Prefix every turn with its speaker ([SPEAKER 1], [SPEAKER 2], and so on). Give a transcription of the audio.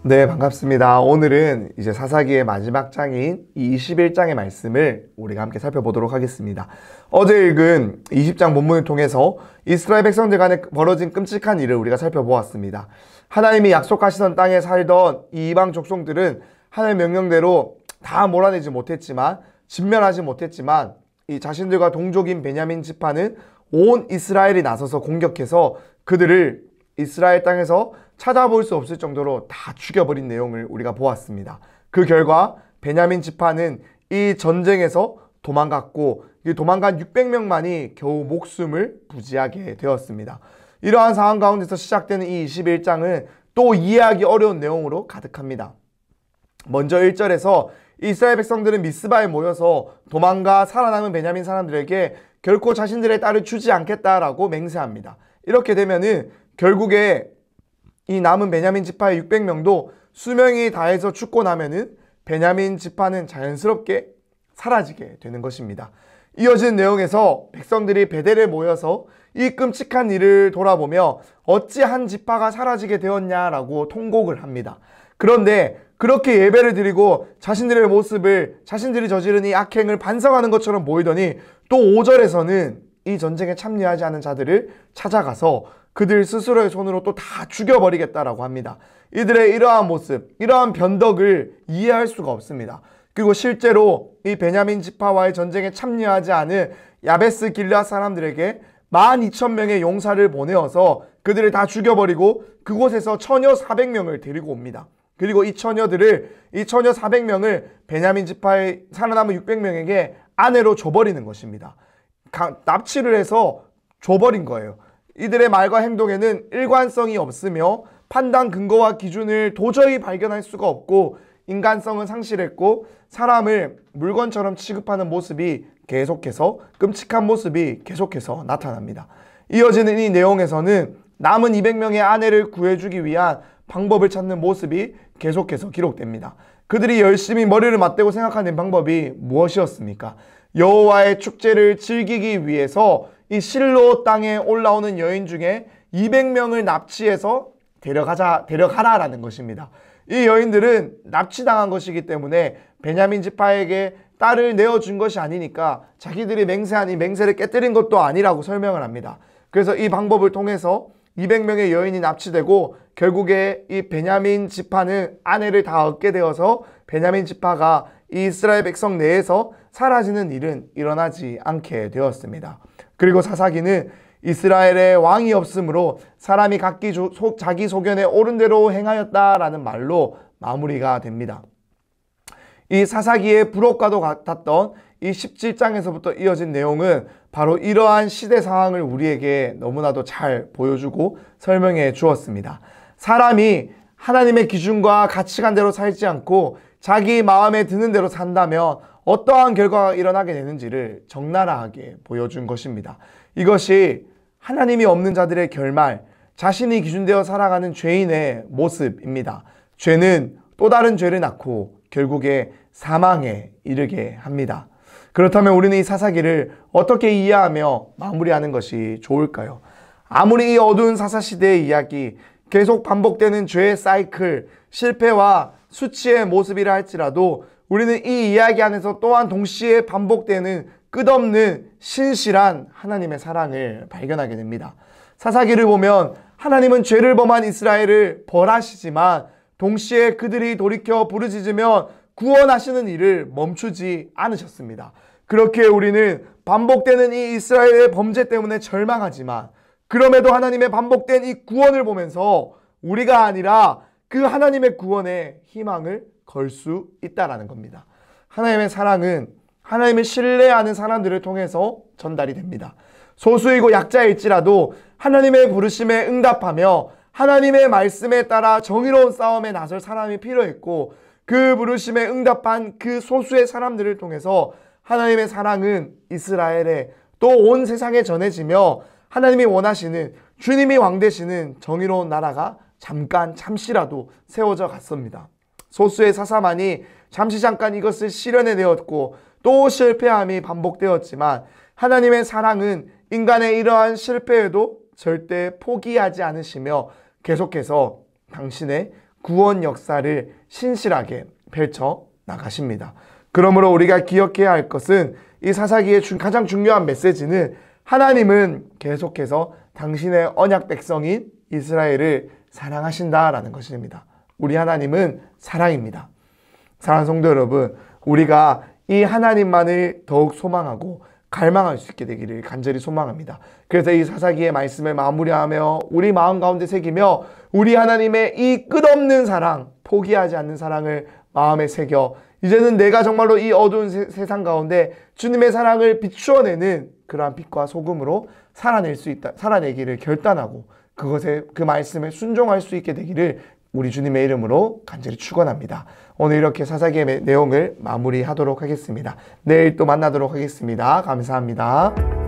[SPEAKER 1] 네, 반갑습니다. 오늘은 이제 사사기의 마지막 장인 이 21장의 말씀을 우리가 함께 살펴보도록 하겠습니다. 어제 읽은 20장 본문을 통해서 이스라엘 백성들 간에 벌어진 끔찍한 일을 우리가 살펴보았습니다. 하나님이 약속하시던 땅에 살던 이 이방 족속들은 하나님의 명령대로 다 몰아내지 못했지만, 진멸하지 못했지만, 이 자신들과 동족인 베냐민 지파는 온 이스라엘이 나서서 공격해서 그들을 이스라엘 땅에서 찾아볼 수 없을 정도로 다 죽여버린 내용을 우리가 보았습니다. 그 결과 베냐민 지파는 이 전쟁에서 도망갔고, 이 도망간 600명만이 겨우 목숨을 부지하게 되었습니다. 이러한 상황 가운데서 시작되는 이 21장은 또 이해하기 어려운 내용으로 가득합니다. 먼저 1절에서 이스라엘 백성들은 미스바에 모여서 도망가 살아남은 베냐민 사람들에게 결코 자신들의 딸을 주지 않겠다라고 맹세합니다. 이렇게 되면은 결국에 이 남은 베냐민 지파의 600명도 수명이 다해서 죽고 나면은 베냐민 지파는 자연스럽게 사라지게 되는 것입니다. 이어진 내용에서 백성들이 베델에 모여서 이 끔찍한 일을 돌아보며 어찌 한 지파가 사라지게 되었냐라고 통곡을 합니다. 그런데 그렇게 예배를 드리고 자신들의 모습을, 자신들이 저지른 이 악행을 반성하는 것처럼 보이더니 또 5절에서는 이 전쟁에 참여하지 않은 자들을 찾아가서 그들 스스로의 손으로 또 다 죽여버리겠다라고 합니다. 이들의 이러한 모습, 이러한 변덕을 이해할 수가 없습니다. 그리고 실제로 이 베냐민 지파와의 전쟁에 참여하지 않은 야베스 길르앗 사람들에게 12,000명의 용사를 보내어서 그들을 다 죽여버리고 그곳에서 처녀 400명을 데리고 옵니다. 그리고 이 처녀 400명을 베냐민 지파의 살아남은 600명에게 아내로 줘버리는 것입니다. 납치를 해서 줘버린 거예요. 이들의 말과 행동에는 일관성이 없으며 판단 근거와 기준을 도저히 발견할 수가 없고 인간성은 상실했고 사람을 물건처럼 취급하는 모습이 계속해서, 끔찍한 모습이 계속해서 나타납니다. 이어지는 이 내용에서는 남은 200명의 아내를 구해주기 위한 방법을 찾는 모습이 계속해서 기록됩니다. 그들이 열심히 머리를 맞대고 생각하는 방법이 무엇이었습니까? 여호와의 축제를 즐기기 위해서 이 실로 땅에 올라오는 여인 중에 200명을 납치해서 데려가라라는 것입니다. 이 여인들은 납치당한 것이기 때문에 베냐민 지파에게 딸을 내어준 것이 아니니까 자기들이 맹세한 이 맹세를 깨뜨린 것도 아니라고 설명을 합니다. 그래서 이 방법을 통해서 200명의 여인이 납치되고 결국에 이 베냐민 지파는 아내를 다 얻게 되어서 베냐민 지파가 이스라엘 백성 내에서 사라지는 일은 일어나지 않게 되었습니다. 그리고 사사기는 이스라엘에 왕이 없으므로 사람이 각기 자기 소견에 옳은 대로 행하였다라는 말로 마무리가 됩니다. 이 사사기의 부록과도 같았던 이 17장에서부터 이어진 내용은 바로 이러한 시대 상황을 우리에게 너무나도 잘 보여주고 설명해 주었습니다. 사람이 하나님의 기준과 가치관대로 살지 않고 자기 마음에 드는 대로 산다면 어떠한 결과가 일어나게 되는지를 적나라하게 보여준 것입니다. 이것이 하나님이 없는 자들의 결말, 자신이 기준되어 살아가는 죄인의 모습입니다. 죄는 또 다른 죄를 낳고 결국에 사망에 이르게 합니다. 그렇다면 우리는 이 사사기를 어떻게 이해하며 마무리하는 것이 좋을까요? 아무리 이 어두운 사사시대의 이야기, 계속 반복되는 죄의 사이클, 실패와 수치의 모습이라 할지라도 우리는 이 이야기 안에서 또한 동시에 반복되는 끝없는 신실한 하나님의 사랑을 발견하게 됩니다. 사사기를 보면 하나님은 죄를 범한 이스라엘을 벌하시지만 동시에 그들이 돌이켜 부르짖으면 구원하시는 일을 멈추지 않으셨습니다. 그렇게 우리는 반복되는 이 이스라엘의 범죄 때문에 절망하지만 그럼에도 하나님의 반복된 이 구원을 보면서 우리가 아니라 그 하나님의 구원에 희망을 걸 수 있다라는 겁니다. 하나님의 사랑은 하나님을 신뢰하는 사람들을 통해서 전달이 됩니다. 소수이고 약자일지라도 하나님의 부르심에 응답하며 하나님의 말씀에 따라 정의로운 싸움에 나설 사람이 필요했고 그 부르심에 응답한 그 소수의 사람들을 통해서 하나님의 사랑은 이스라엘에 또 온 세상에 전해지며 하나님이 원하시는, 주님이 왕 되시는 정의로운 나라가 잠시라도 세워져 갔습니다. 소수의 사사만이 잠깐 이것을 실현해내었고 또 실패함이 반복되었지만 하나님의 사랑은 인간의 이러한 실패에도 절대 포기하지 않으시며 계속해서 당신의 구원 역사를 신실하게 펼쳐 나가십니다. 그러므로 우리가 기억해야 할 것은 이 사사기의 가장 중요한 메시지는 하나님은 계속해서 당신의 언약 백성인 이스라엘을 사랑하신다라는 것입니다. 우리 하나님은 사랑입니다. 사랑하는 성도 여러분, 우리가 이 하나님만을 더욱 소망하고 갈망할 수 있게 되기를 간절히 소망합니다. 그래서 이 사사기의 말씀을 마무리하며 우리 마음 가운데 새기며 우리 하나님의 이 끝없는 사랑, 포기하지 않는 사랑을 마음에 새겨 이제는 내가 정말로 이 어두운 세상 가운데 주님의 사랑을 비추어내는 그러한 빛과 소금으로 살아내기를 결단하고 그 말씀에 순종할 수 있게 되기를 우리 주님의 이름으로 간절히 축원합니다. 오늘 이렇게 사사기의 내용을 마무리하도록 하겠습니다. 내일 또 만나도록 하겠습니다. 감사합니다.